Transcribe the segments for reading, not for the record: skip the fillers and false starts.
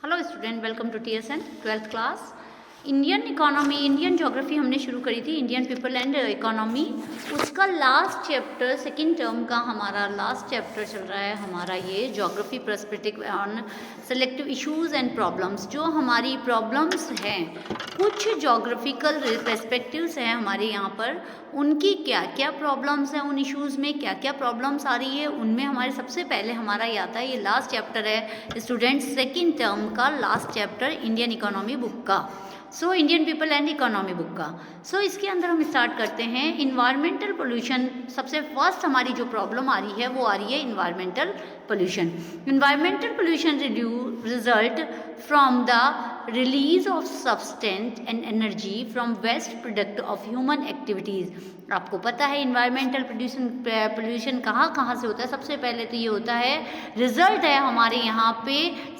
Hello student, welcome to TSN 12th class. Indian economy, Indian geography हमने शुरू करी थी, इंडियन पीपल एंड इकोनॉमी। उसका लास्ट चैप्टर, सेकंड टर्म का हमारा लास्ट चैप्टर चल रहा है हमारा ये geography perspective on selective issues and problems. जो हमारी प्रॉब्लम्स हैं, कुछ ज्योग्राफिकल पर्सपेक्टिव्स हैं हमारे यहाँ पर, उनकी क्या क्या प्रॉब्लम्स हैं, उन इश्यूज़ में क्या क्या प्रॉब्लम्स आ रही है, उनमें हमारे सबसे पहले हमारा ये आता है, ये लास्ट चैप्टर है स्टूडेंट सेकंड टर्म का last chapter Indian economy book का, Indian people and economy book का। इसके अंदर हम स्टार्ट करते हैं इन्वायरमेंटल पोल्यूशन। सबसे फर्स्ट हमारी जो प्रॉब्लम आ रही है वो आ रही है environmental pollution. Environmental pollution result from the release of substance and energy from waste product of human activities. आपको पता है इन्वायरमेंटल पोल्यूशन कहाँ कहाँ से होता है। सबसे पहले तो ये होता है, रिजल्ट है हमारे यहाँ पे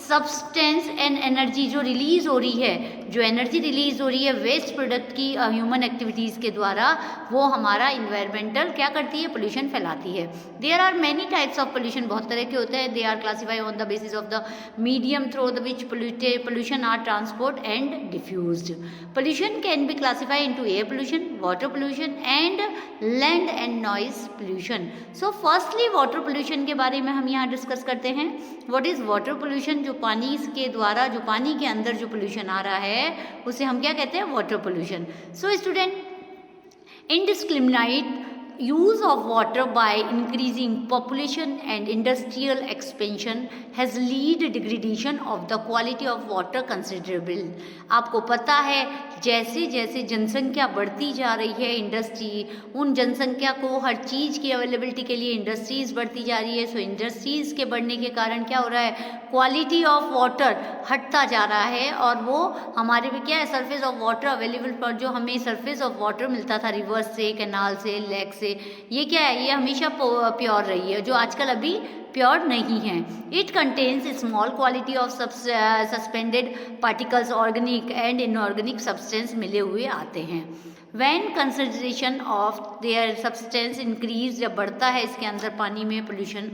सब्सटेंस एंड एनर्जी जो रिलीज हो रही है, जो एनर्जी रिलीज हो रही है वेस्ट प्रोडक्ट की ह्यूमन एक्टिविटीज़ के द्वारा, वो हमारा इन्वायरमेंटल क्या करती है, पोल्यूशन फैलाती है। There are many types of pollution, बहुत तरह के होते हैं। They are classify on the basis of the medium through the which pollution are transport and diffused. Pollution can be classified into air pollution, water pollution and land and noise pollution. So firstly water pollution के बारे में हम यहाँ discuss करते हैं। What is water pollution? जो पानी के द्वारा, जो पानी के अंदर जो पोल्यूशन आ रहा है उसे हम क्या कहते हैं, water pollution. So student, indiscriminate use of water by increasing population and industrial expansion has lead degradation of the quality of water considerable. आपको पता है जैसे जैसे जनसंख्या बढ़ती जा रही है, इंडस्ट्री, उन जनसंख्या को हर चीज़ की अवेलेबिलिटी के लिए इंडस्ट्रीज़ बढ़ती जा रही है। सो इंडस्ट्रीज़ के बढ़ने के कारण क्या हो रहा है, क्वालिटी ऑफ वाटर हटता जा रहा है। और वो हमारे में क्या है, सरफेस ऑफ वाटर अवेलेबल पर जो हमें सरफेस ऑफ वाटर मिलता था रिवर्स से, कैनाल से, लेक से, ये क्या है, ये हमेशा प्योर रही है, जो आजकल अभी प्योर नहीं है। It contains small quality of suspended particles, organic and inorganic substance मिले हुए आते हैं। When concentration of their substance increase, जब बढ़ता है इसके अंदर पानी में pollution,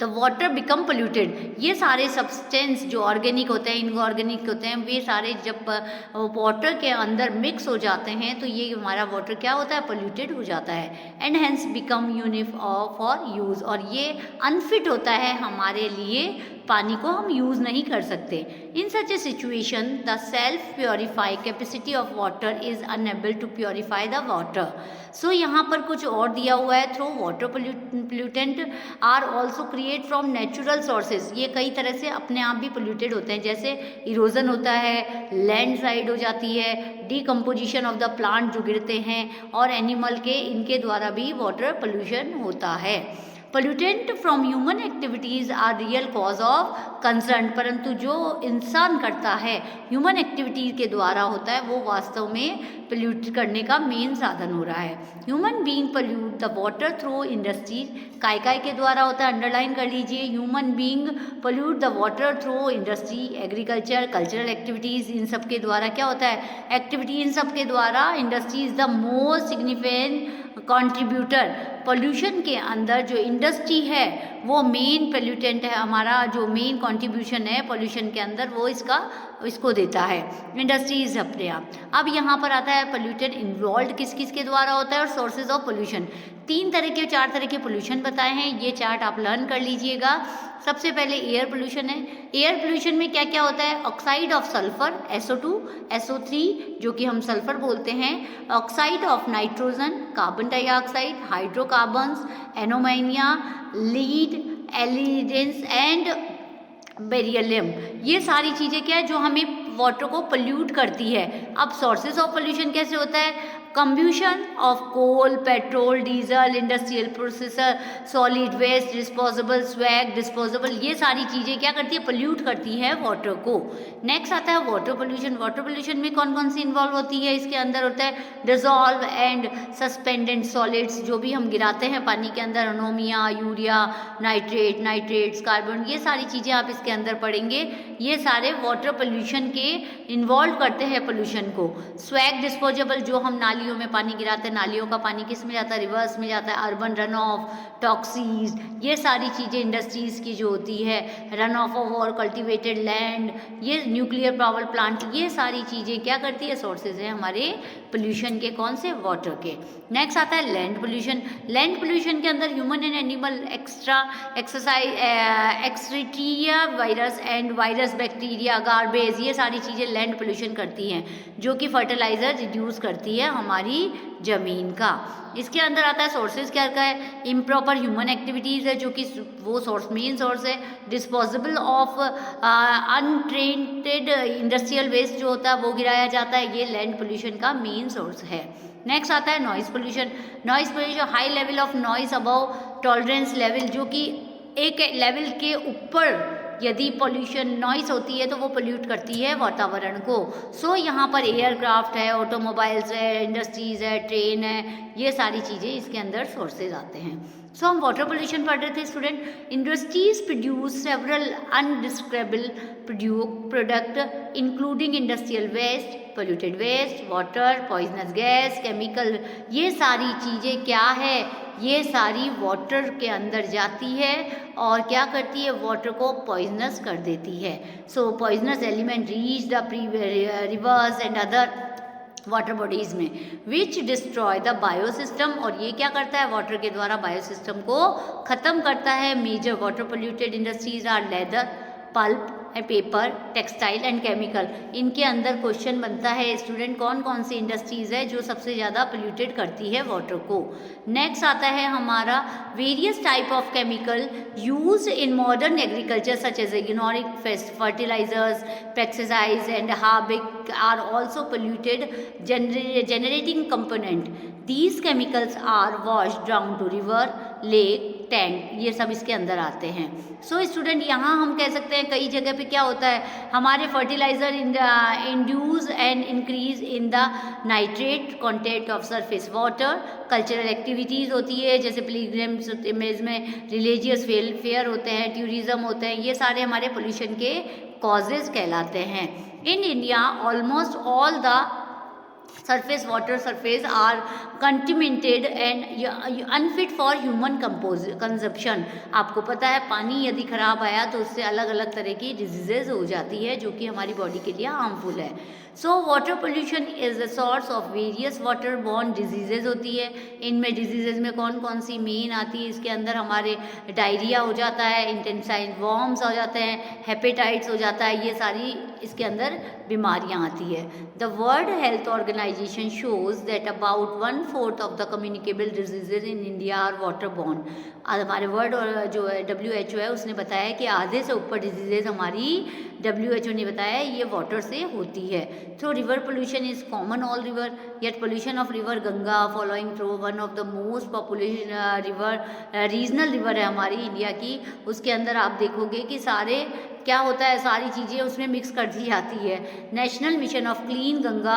the water become polluted. ये सारे सब्सटेंस जो ऑर्गेनिक होते हैं, इनऑर्गेनिक होते हैं, वे सारे जब वाटर के अंदर मिक्स हो जाते हैं तो ये हमारा वाटर क्या होता है, पोल्यूटेड हो जाता है। And hence become unfit for use, और ये अनफिट होता है हमारे लिए, पानी को हम यूज़ नहीं कर सकते। In such a situation the self purify capacity of water is unable to purify the water. So यहाँ पर कुछ और दिया हुआ है, through water pollutant are also create from natural sources. ये कई तरह से अपने आप भी पोल्यूटेड होते हैं, जैसे इरोजन होता है, लैंडस्लाइड हो जाती है, डिकम्पोजिशन ऑफ द प्लांट जो गिरते हैं, और एनिमल के, इनके द्वारा भी वाटर पोल्यूशन होता है। Pollutant from human activities are real cause of concern, परंतु जो इंसान करता है ह्यूमन एक्टिविटी के द्वारा होता है, वो वास्तव में पोल्यूट करने का मेन साधन हो रहा है। Human being pollute the water through industries, काय काय के द्वारा होता है, अंडरलाइन कर लीजिए, human being pollute the water through industry, agriculture, cultural activities, इन सब के द्वारा क्या होता है, एक्टिविटी, इन सब के द्वारा industry is the most significant contributor. Pollution के अंदर जो इंडस्ट्री है वो मेन पोल्यूटेंट है, हमारा जो मेन कंट्रीब्यूशन है पोल्यूशन के अंदर वो इसको देता है, इंडस्ट्रीज अपने आप। अब यहाँ पर आता है पोल्यूटेंट इन्वॉल्व किस किस के द्वारा होता है, और सोर्सेज ऑफ पोल्यूशन। 4 तरह के पोल्यूशन बताए हैं, ये चार्ट आप लर्न कर लीजिएगा। सबसे पहले एयर पोल्यूशन है। एयर पोल्यूशन में क्या क्या होता है, oxide of sulphur SO2, SO3 जो कि हम सल्फर बोलते हैं, oxide of nitrogen, carbon dioxide, hydrocarbons, ammonia, lead, aldehydes and beryllium. ये सारी चीज़ें क्या है, जो हमें वाटर को पोल्यूट करती है। अब सोर्सेज ऑफ पोल्यूशन कैसे होता है, combustion of coal, petrol, diesel, industrial processor, solid waste, disposable, sewage, disposable, ये सारी चीज़ें क्या करती है, पोल्यूट करती है वाटर को। नेक्स्ट आता है वाटर पोल्यूशन। वाटर पोल्यूशन में कौन कौन सी इन्वॉल्व होती है, इसके अंदर होता है डिजॉल्व एंड सस्पेंडेड सॉलिड्स, जो भी हम गिराते हैं पानी के अंदर, अमोनिया, यूरिया, नाइट्रेट्स, कार्बन, ये सारी चीज़ें आप इसके अंदर पढ़ेंगे। ये सारे वाटर पोल्यूशन के इन्वॉल्व करते हैं पोल्यूशन को। स्वैग डिस्पोजेबल, जो हम नाली नालियों में पानी गिराते हैं, नालियों का पानी किस में जाता है, रिवर्स में जाता है, अर्बन रन ऑफ, टॉक्सीज, ये सारी चीज़ें इंडस्ट्रीज़ की जो होती है, रन ऑफ और कल्टिवेटेड लैंड, ये न्यूक्लियर पावर प्लांट, ये सारी चीज़ें क्या करती है, सोर्सेज हैं हमारे पोल्यूशन के, कौन से, वाटर के। नेक्स्ट आता है लैंड पोल्यूशन। लैंड पोल्यूशन के अंदर human and animal excreta virus and virus, bacteria, garbage, ये सारी चीज़ें लैंड पोल्यूशन करती हैं, जो कि फर्टिलाइज़र रिड्यूस करती है हमारी ज़मीन का। इसके अंदर आता है सोर्सेज क्या का है, इम्प्रॉपर ह्यूमन एक्टिविटीज़ है, जो कि वो सोर्स मेन सोर्स है। Disposable of untreated industrial waste जो होता है वो गिराया जाता है, ये लैंड पोल्यूशन का मेन सोर्स है। नेक्स्ट आता है noise pollution. Noise pollution, high level of noise above tolerance level, जो कि एक लेवल के ऊपर यदि पोल्यूशन नॉइस होती है तो वो पोल्यूट करती है वातावरण को। सो यहाँ पर एयरक्राफ्ट है, ऑटोमोबाइल्स है, इंडस्ट्रीज़ है, ट्रेन है, ये सारी चीज़ें इसके अंदर सोर्सेज आते हैं। सो हम वाटर पोल्यूशन पढ़ रहे थे student. Industries produce several undescribable product including industrial waste, polluted waste, water, poisonous gas, chemical, ये सारी चीज़ें क्या है, ये सारी वाटर के अंदर जाती है और क्या करती है, वाटर को पॉइजनस कर देती है। So poisonous element reach the rivers and other water bodies में विच डिस्ट्रॉय द बायोसिस्टम, और ये क्या करता है, वाटर के द्वारा बायोसिस्टम को ख़त्म करता है। Major water polluted industries are leather, pulp, paper, textile and chemical. इनके अंदर क्वेश्चन बनता है स्टूडेंट, कौन कौन सी इंडस्ट्रीज़ है जो सबसे ज़्यादा पोल्यूटेड करती है वाटर को। नेक्स्ट आता है हमारा various type of chemical use in modern agriculture such as इग्नोरिक fertilisers, pesticides and herbicide are also polluted generating component. These chemicals are washed down to river, lake, tank, ये सब इसके अंदर आते हैं। सो स्टूडेंट यहाँ हम कह सकते हैं कई जगह पे क्या होता है, हमारे fertilizer induce and increase in the nitrate content of surface water. Cultural activities होती है, जैसे पिलग्रिम्स में रिलीजियस फेयर होते हैं, टूरिज्म होते हैं, ये सारे हमारे पोल्यूशन के कॉजेज कहलाते हैं। In India almost all the surface water surface are contaminated and unfit for human consumption। आपको पता है पानी यदि खराब आया तो उससे अलग अलग तरह की डिजीजेज हो जाती है, जो कि हमारी बॉडी के लिए हार्मफुल है। So water pollution is the source of various water borne diseases होती है। इनमें डिजीजेज में कौन कौन सी मेन आती है, इसके अंदर हमारे डायरिया हो जाता है, इंटेस्टाइन वॉर्म्स हो जाते हैं, हेपेटाइट्स हो जाता है, ये सारी इसके अंदर बीमारियां आती है। The World Health Organization shows that about 1/4 of the communicable diseases in India are water borne. हमारे वर्ल्ड और जो WHO है उसने बताया कि आधे से ऊपर डिजीजेज हमारी WHO ने बताया ये वाटर से होती है। Through river pollution is common all river, yet pollution of river Ganga following through one of the most population river, regional river है हमारी इंडिया की, उसके अंदर आप देखोगे कि सारे क्या होता है, सारी चीज़ें उसमें मिक्स कर दी जाती है। National mission of clean Ganga,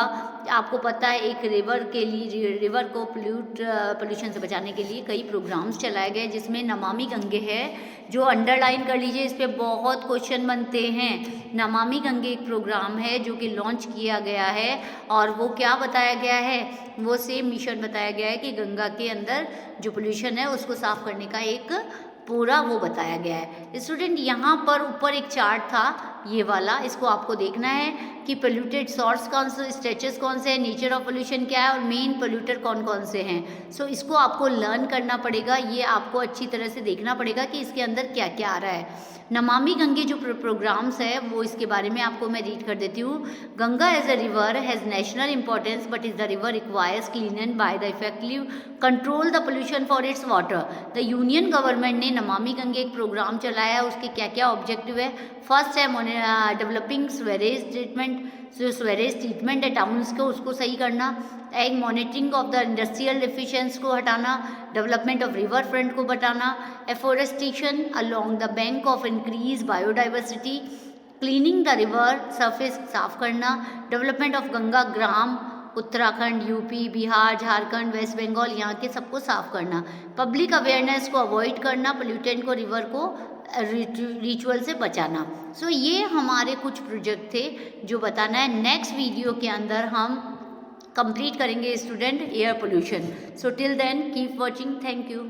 आपको पता है एक रिवर के लिए, रिवर को पोल्यूशन से बचाने के लिए कई प्रोग्राम्स चलाए गए, जिसमें नमामि गंगे है, जो अंडरलाइन कर लीजिए, इस पर बहुत क्वेश्चन बनते हैं। नमामि गंगे एक प्रोग्राम है जो कि लॉन्च किया गया है, और वो क्या बताया गया है, वो सेम मिशन बताया गया है कि गंगा के अंदर जो पोल्यूशन है उसको साफ करने का एक पूरा वो बताया गया है। स्टूडेंट यहाँ पर ऊपर एक चार्ट था ये वाला, इसको आपको देखना है कि पोल्यूटेड सोर्स कौन से, स्ट्रेचेस कौन से हैं, नेचर ऑफ पोल्यूशन क्या है और मेन पोल्यूटर कौन कौन से हैं। सो इसको आपको लर्न करना पड़ेगा, ये आपको अच्छी तरह से देखना पड़ेगा कि इसके अंदर क्या क्या आ रहा है। नमामि गंगे जो प्रोग्राम्स है वो इसके बारे में आपको मैं रीड कर देती हूँ। Ganga as a river has national importance but is the river requires clean by the effective control the pollution for its water. The union government ने नमामि गंगे एक प्रोग्राम चलाया है, उसके क्या क्या ऑब्जेक्टिव है। फर्स्ट है डेवलपिंग स्वेरेज ट्रीटमेंट, जो स्वेरेज ट्रीटमेंट है टाउन्स को उसको सही करना, एक monitoring of the industrial efficiency को हटाना, डेवलपमेंट ऑफ रिवर फ्रंट को बताना, afforestation along the bank of increase biodiversity, cleaning the river surface साफ करना, development of Ganga Gram Uttarakhand, UP, Bihar, Jharkhand, West Bengal, यहाँ के सबको साफ करना, पब्लिक अवेयरनेस को अवॉइड करना, पोल्यूटेंट को रिवर को रिचुअल से बचाना। सो ये हमारे कुछ प्रोजेक्ट थे जो बताना है। नेक्स्ट वीडियो के अंदर हम कंप्लीट करेंगे student air pollution. So till then keep watching. Thank you.